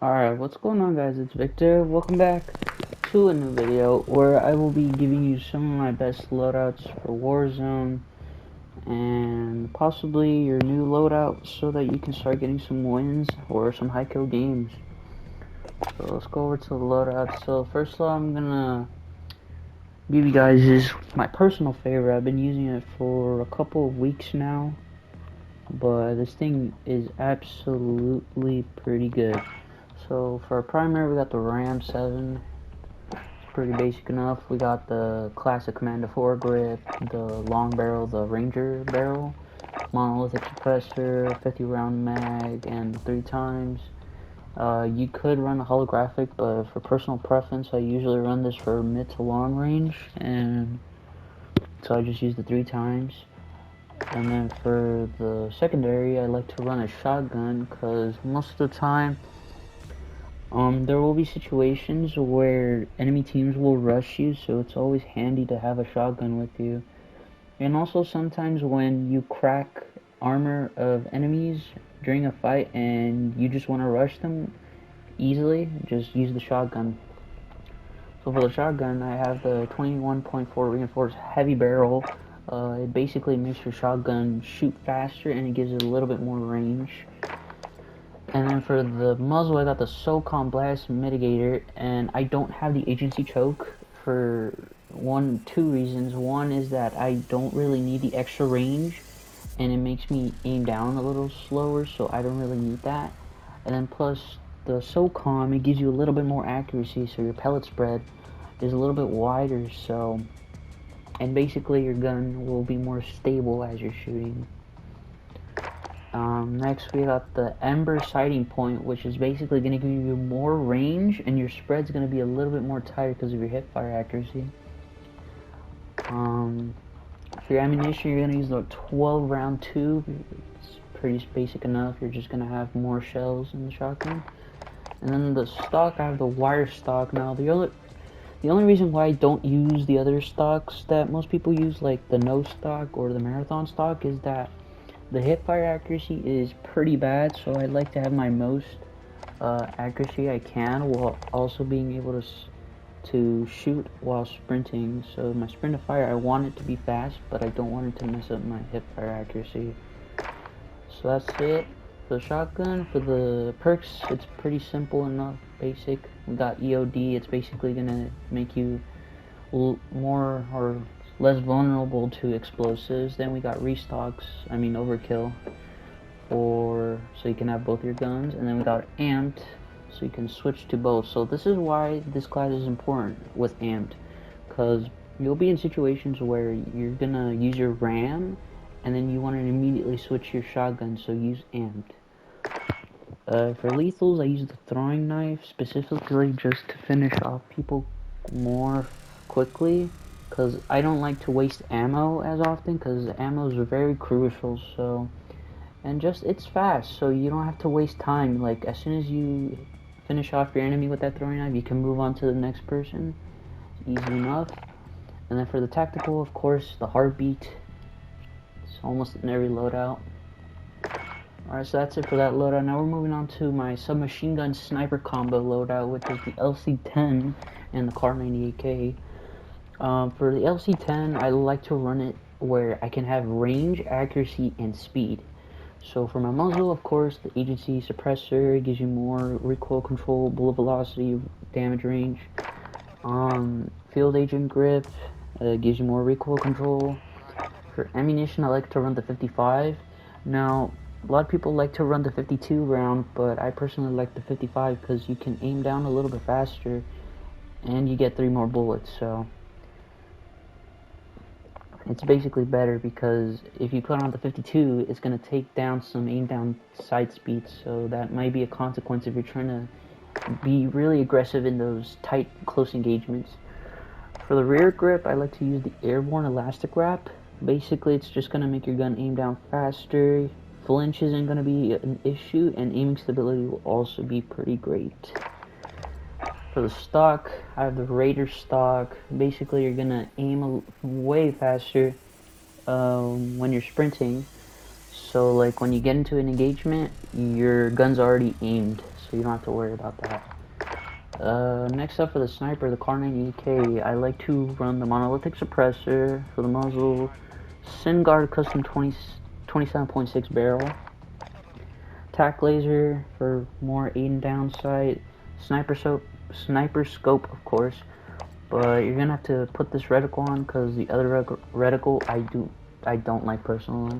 Alright, what's going on, guys? It's Victor. Welcome back to a new video where I will be giving you some of my best loadouts for Warzone and possibly your new loadout so that you can start getting some wins or some high kill games. So let's go over to the loadouts. So first of all, I'm gonna give you guys my personal favorite. I've been using it for a couple of weeks now, but this thing is absolutely pretty good. So for our primary, we got the Ram 7. It's pretty basic enough. We got the classic Commander foregrip, the long barrel, the Ranger barrel, monolithic suppressor, 50 round mag, and 3 times. You could run a holographic, but for personal preference, I usually run this for mid to long range, and so I just use the 3 times. And then for the secondary, I like to run a shotgun because most of the time, there will be situations where enemy teams will rush you, so it's always handy to have a shotgun with you. And also sometimes when you crack armor of enemies during a fight and you just want to rush them easily, just use the shotgun. So for the shotgun, I have the 21.4 reinforced heavy barrel. It basically makes your shotgun shoot faster and it gives it a little bit more range. And then for the muzzle, I got the SOCOM Blast Mitigator, and I don't have the agency choke for two reasons. One is that I don't really need the extra range, and it makes me aim down a little slower, so I don't really need that. And then plus, the SOCOM, it gives you a little bit more accuracy, so your pellet spread is a little bit wider, and basically your gun will be more stable as you're shooting. Next we got the Ember Sighting Point, which is basically going to give you more range, and your spread's going to be a little bit more tighter because of your hipfire accuracy. For your ammunition, you're going to use the 12 round tube. It's pretty basic enough. You're just going to have more shells in the shotgun. And then the stock, I have the wire stock. Now the only reason why I don't use the other stocks that most people use, like the no stock or the marathon stock, is that the hipfire accuracy is pretty bad, so I like to have my most accuracy I can while also being able to shoot while sprinting. So my sprint to fire, I want it to be fast, but I don't want it to mess up my hipfire accuracy. So that's it for the shotgun. For the perks, it's pretty simple enough, basic. We got EOD. It's basically gonna make you more or less vulnerable to explosives. Then we got restocks, overkill, so you can have both your guns. And then we got amped, so you can switch to both. So this is why this class is important with amped, because you'll be in situations where you're gonna use your RAM and then you want to immediately switch your shotgun, so use amped. For lethals, I use the throwing knife specifically just to finish off people more quickly, because I don't like to waste ammo as often, because ammo is very crucial. So, and just it's fast, so you don't have to waste time. Like as soon as you finish off your enemy with that throwing knife, you can move on to the next person. It's easy enough. And then for the tactical, of course, the heartbeat. It's almost in every loadout. Alright, so that's it for that loadout. Now we're moving on to my submachine gun sniper combo loadout, which is the LC-10 and the Car 98K. For the LC-10, I like to run it where I can have range, accuracy, and speed. So for my muzzle, of course, the agency suppressor gives you more recoil control, bullet velocity, damage range. Field agent grip gives you more recoil control. For ammunition, I like to run the 55. Now, a lot of people like to run the 52 round, but I personally like the 55 because you can aim down a little bit faster and you get 3 more bullets. So it's basically better, because if you put on the 52, it's going to take down some aim down sight speeds, so that might be a consequence if you're trying to be really aggressive in those tight, close engagements. For the rear grip, I like to use the airborne elastic wrap. Basically, it's just going to make your gun aim down faster, flinch isn't going to be an issue, and aiming stability will also be pretty great. For the stock, I have the Raider stock. Basically, you're gonna aim way faster when you're sprinting. So, like when you get into an engagement, your gun's already aimed. so you don't have to worry about that. Next up for the sniper, the Kar 90 AK, I like to run the monolithic suppressor for the muzzle, SynGuard custom 27.6 barrel, tac laser for more aim down sight, sniper scope of course, but you're gonna have to put this reticle on because the other reticle I don't like personally.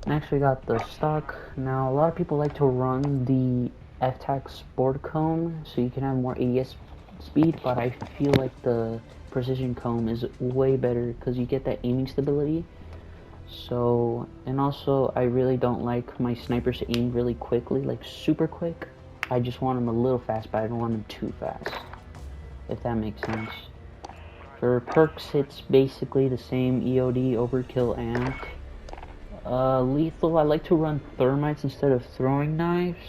Next we got the stock. Now a lot of people like to run the F-Tac Sport Cone so you can have more ADS speed, but I feel like the Precision Cone is way better because you get that aiming stability. So, and also I really don't like my snipers to aim really quickly, like super quick. I just want them a little fast, but I don't want them too fast, if that makes sense. For perks, it's basically the same: EOD, Overkill, Amp. Lethal, I like to run thermites instead of throwing knives.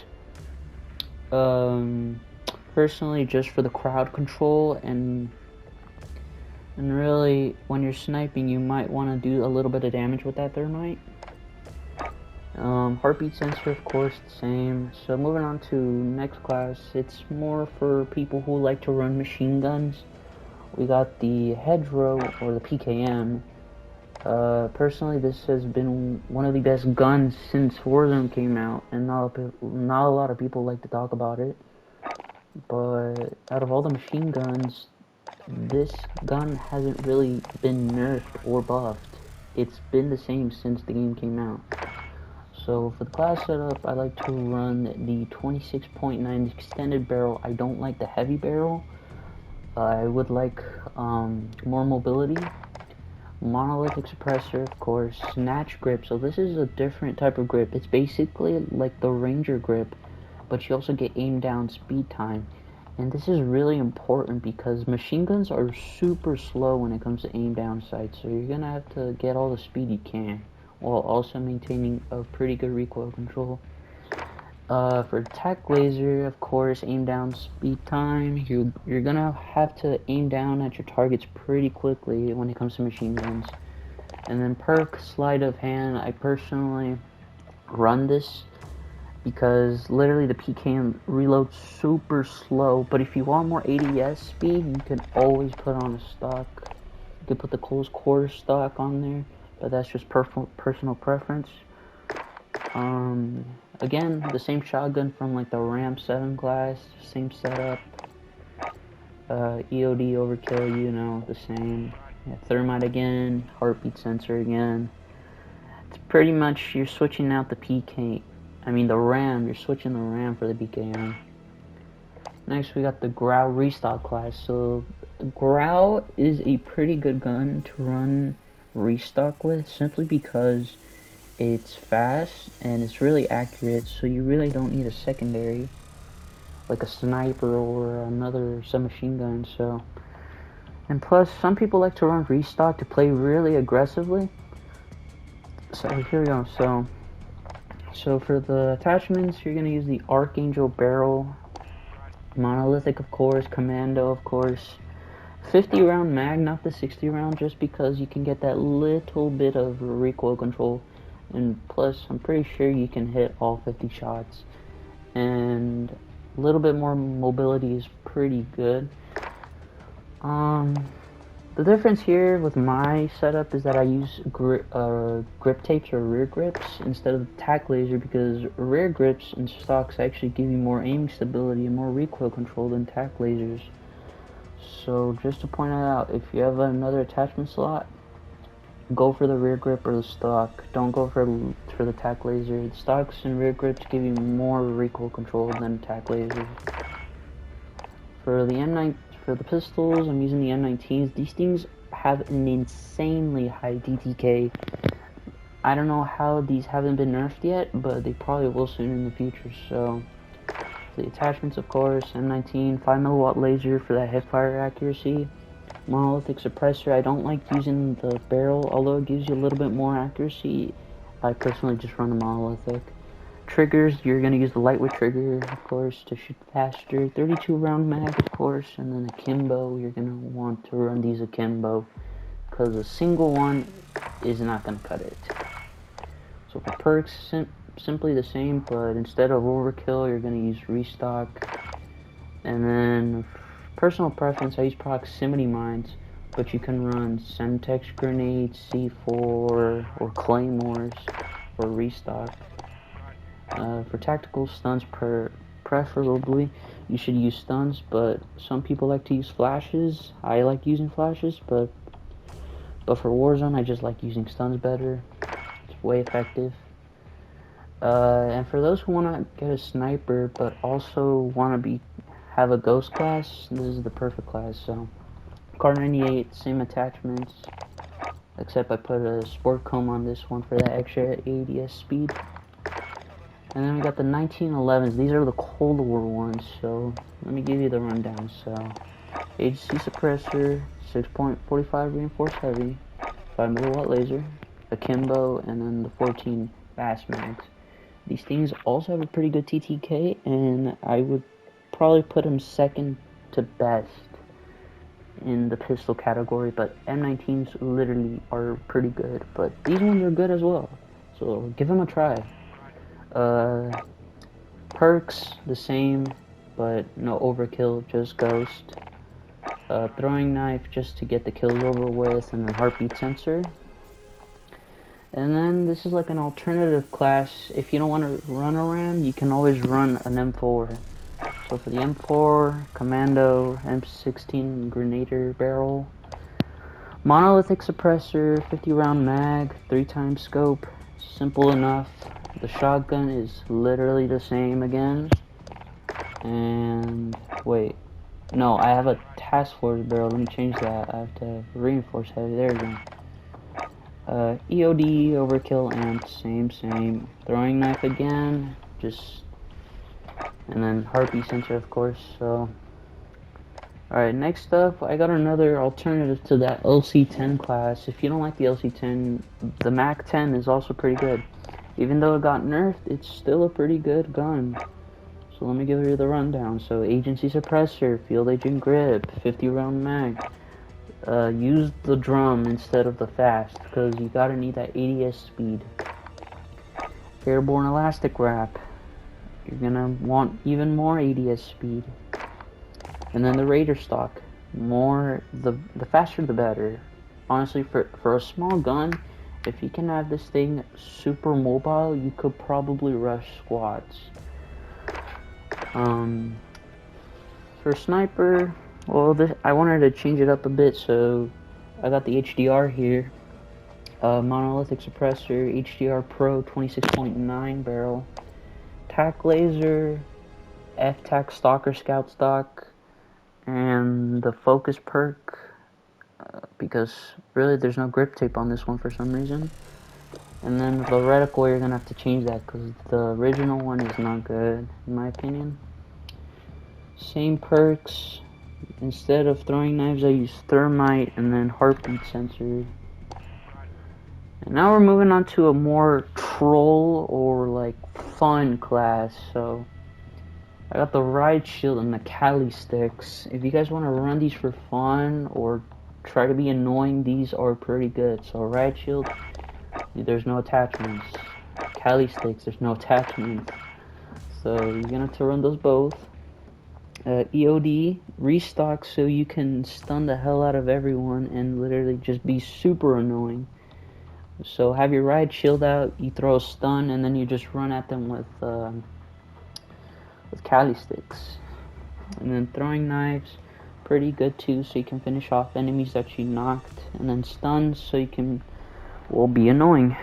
Personally, just for the crowd control, and really, when you're sniping, you might want to do a little bit of damage with that thermite. Heartbeat sensor, of course, the same. So moving on to next class, it's more for people who like to run machine guns. We got the Hedgerow, or the PKM. Personally, this has been one of the best guns since Warzone came out, and not a lot of people like to talk about it. But out of all the machine guns, this gun hasn't really been nerfed or buffed. It's been the same since the game came out. So for the class setup, I like to run the 26.9 extended barrel. I don't like the heavy barrel. I would like more mobility. Monolithic suppressor, of course. Snatch grip. So this is a different type of grip. It's basically like the Ranger grip, but you also get aim down speed time. And this is really important because machine guns are super slow when it comes to aim down sight. So you're gonna have to get all the speed you can, while also maintaining a pretty good recoil control. For tac laser, of course, aim down speed time. You're gonna have to aim down at your targets pretty quickly when it comes to machine guns. And then perk, sleight of hand. I personally run this because literally the PKM reloads super slow. But if you want more ADS speed, you can always put on a stock. You can put the close quarter stock on there, but that's just personal preference. Again, the same shotgun from like the Ram 7 class, same setup. EOD, Overkill, you know, the same. Yeah, thermite again, heartbeat sensor again. It's pretty much, you're switching out the the RAM, you're switching the RAM for the PKM. Next we got the GRAU restock class. So GRAU is a pretty good gun to run restock with, simply because it's fast and it's really accurate, so you really don't need a secondary like a sniper or another submachine gun. So, and plus some people like to run restock to play really aggressively. So here we go. So for the attachments, you're gonna use the Archangel barrel, monolithic of course, commando of course, 50 round mag, not the 60 round, just because you can get that little bit of recoil control. And plus, I'm pretty sure you can hit all 50 shots. And a little bit more mobility is pretty good. The difference here with my setup is that I use grip tapes or rear grips instead of tac laser, because rear grips and stocks actually give you more aiming stability and more recoil control than tac lasers. So just to point that out, if you have another attachment slot, go for the rear grip or the stock. Don't go for the tac laser. The stocks and rear grips give you more recoil control than tac lasers. For the pistols, I'm using the M19s. These things have an insanely high DTK. I don't know how these haven't been nerfed yet, but they probably will soon in the future. So the attachments, of course, M19 5mm laser for that hipfire accuracy. Monolithic suppressor. I don't like using the barrel, although it gives you a little bit more accuracy. I personally just run the monolithic. Triggers, you're going to use the lightweight trigger, of course, to shoot faster. 32 round mag, of course, and then akimbo. You're going to want to run these akimbo, because a single one is not going to cut it. So for perks, simply the same, but instead of overkill, you're gonna use restock. And then personal preference, I use proximity mines, but you can run Semtex grenades, C4, or claymores, or restock. For tactical stuns, preferably you should use stuns, but some people like to use flashes. I like using flashes, but for Warzone, I just like using stuns better. It's way effective. And for those who want to get a sniper, but also want to have a ghost class, this is the perfect class. So, Car 98, same attachments, except I put a sport comb on this one for that extra ADS speed. And then we got the 1911s. These are the Cold War ones, so let me give you the rundown. So, agency suppressor, 6.45 reinforced heavy, 5mm laser, akimbo, and then the 14 fast mags. These things also have a pretty good TTK, and I would probably put them second to best in the pistol category, but M19s literally are pretty good, but these ones are good as well, so give them a try. Perks, the same, but no overkill, just ghost. Throwing knife, just to get the kills over with, and then heartbeat sensor. And then this is like an alternative class. If you don't want to run a RAM, you can always run an M4. So for the M4, Commando, M16 Grenadier barrel, monolithic suppressor, 50 round mag, 3x scope, simple enough. The shotgun is literally the same again. And wait, no, I have a task force barrel. Let me change that. I have to reinforce heavy. There we go. EOD, overkill, and same. Throwing knife again, and then heartbeat sensor, of course. So, alright, next up, I got another alternative to that LC10 class. If you don't like the LC10, the MAC-10 is also pretty good. Even though it got nerfed, it's still a pretty good gun. So let me give you the rundown. So, agency suppressor, field agent grip, 50 round mag. Use the drum instead of the fast, because you gotta need that ADS speed. Airborne elastic wrap, you're gonna want even more ADS speed. And then the Raider stock, the faster the better. Honestly, for a small gun, if you can have this thing super mobile, you could probably rush squads. For sniper, well, I wanted to change it up a bit, so I got the HDR here. Monolithic suppressor, HDR Pro 26.9 barrel, tac laser, F-tac stalker scout stock, and the focus perk, because really there's no grip tape on this one for some reason. And then the reticle, you're gonna have to change that because the original one is not good, in my opinion. Same perks. Instead of throwing knives, I use thermite and then heartbeat sensor. And now we're moving on to a more troll or like fun class. So I got the RIOT SHIELD and the Cali sticks. If you guys want to run these for fun or try to be annoying, these are pretty good. So RIOT SHIELD, there's no attachments. Cali sticks, there's no attachments. So you're gonna have to run those both. EOD, restock, so you can stun the hell out of everyone and literally just be super annoying. So have your RIOT SHIELD out, you throw a stun, and then you just run at them with Cali sticks. And then throwing knives, pretty good too, so you can finish off enemies that you knocked. And then stuns, so you can, be annoying.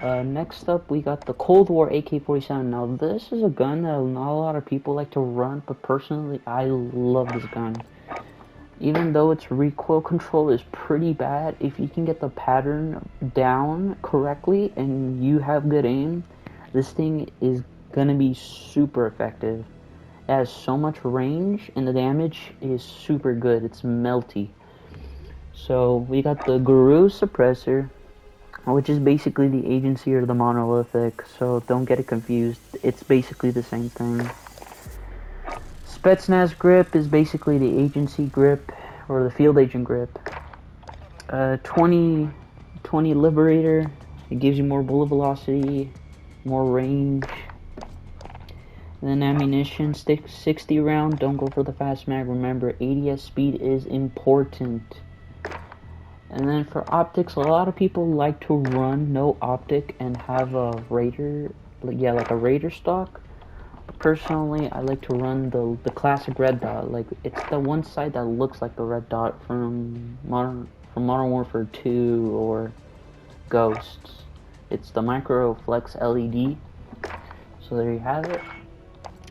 Next up, we got the Cold War AK-47. Now, this is a gun that not a lot of people like to run, but personally, I love this gun. Even though its recoil control is pretty bad, if you can get the pattern down correctly and you have good aim, this thing is gonna be super effective. It has so much range, and the damage is super good. It's melty. So, we got the GRAU suppressor, which is basically the agency or the monolithic, so don't get it confused. It's basically the same thing. Spetsnaz grip is basically the agency grip, or the field agent grip. 20 Liberator, it gives you more bullet velocity. more range. And then ammunition, stick 60 round, don't go for the fast mag. Remember, ADS speed is important. And then for optics, a lot of people like to run no optic and have a Raider, like a Raider stock. But personally, I like to run the classic red dot. Like, it's the one side that looks like the red dot from Modern Warfare 2 or Ghosts. It's the Micro Flex LED. So there you have it.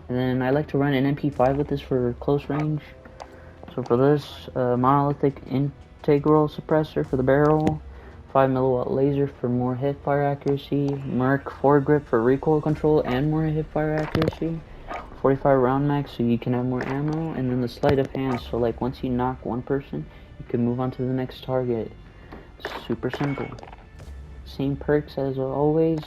And then I like to run an MP5 with this for close range. So for this, monolithic integral suppressor for the barrel, 5 milliwatt laser for more hip fire accuracy, Merc foregrip for recoil control and more hip fire accuracy, 45 round mag so you can have more ammo, and then the sleight of hand, so like once you knock one person, you can move on to the next target. Super simple. Same perks as always.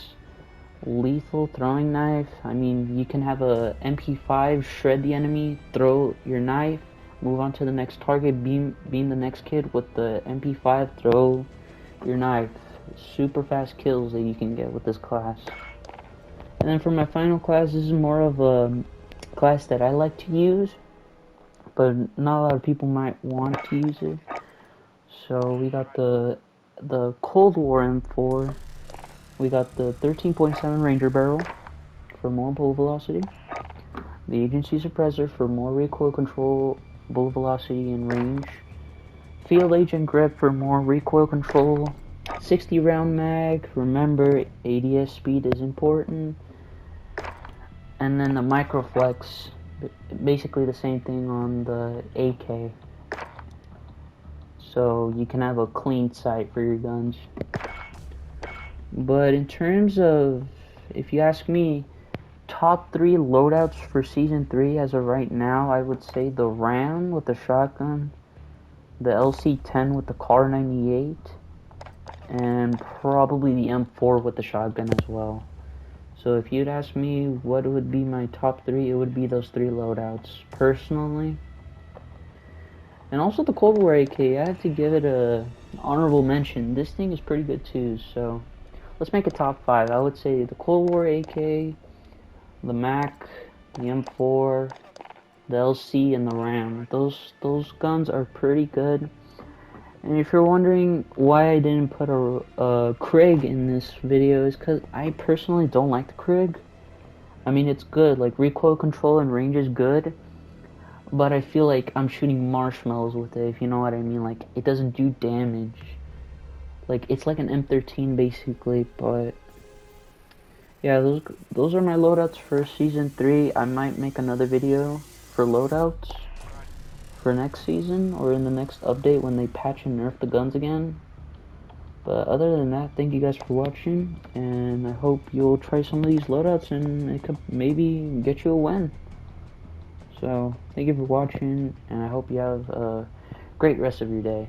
Lethal throwing knife. I mean, you can have a MP5 shred the enemy, throw your knife, move on to the next target, beam the next kid with the MP5, throw your knife. Super fast kills that you can get with this class. And then for my final class, this is more of a class that I like to use, but not a lot of people might want to use it. So we got the Cold War M4. We got the 13.7 Ranger barrel for more bullet velocity, the agency suppressor for more recoil control, bullet velocity, and range, field agent grip for more recoil control, 60 round mag, remember ADS speed is important, and then the Microflex, basically the same thing on the AK, so you can have a clean sight for your guns. But in terms of, if you ask me, top 3 loadouts for Season 3 as of right now, I would say the Ram with the shotgun, the LC-10 with the Car 98, and probably the M4 with the shotgun as well. So if you'd ask me what would be my top 3, it would be those 3 loadouts, personally. And also the Cold War AK, I have to give it an honorable mention. This thing is pretty good too, so let's make a top 5. I would say the Cold War AK, the Mac, the M4, the LC, and the Ram. Those guns are pretty good. And if you're wondering why I didn't put a Krig in this video, is because I personally don't like the Krig. I mean, it's good, like recoil control and range is good, but I feel like I'm shooting marshmallows with it, if you know what I mean. Like, it doesn't do damage. Like, it's like an M13 basically, but yeah, those are my loadouts for Season 3. I might make another video for loadouts for next season, or in the next update when they patch and nerf the guns again. But other than that, thank you guys for watching, and I hope you'll try some of these loadouts and it could maybe get you a win. So, thank you for watching, and I hope you have a great rest of your day.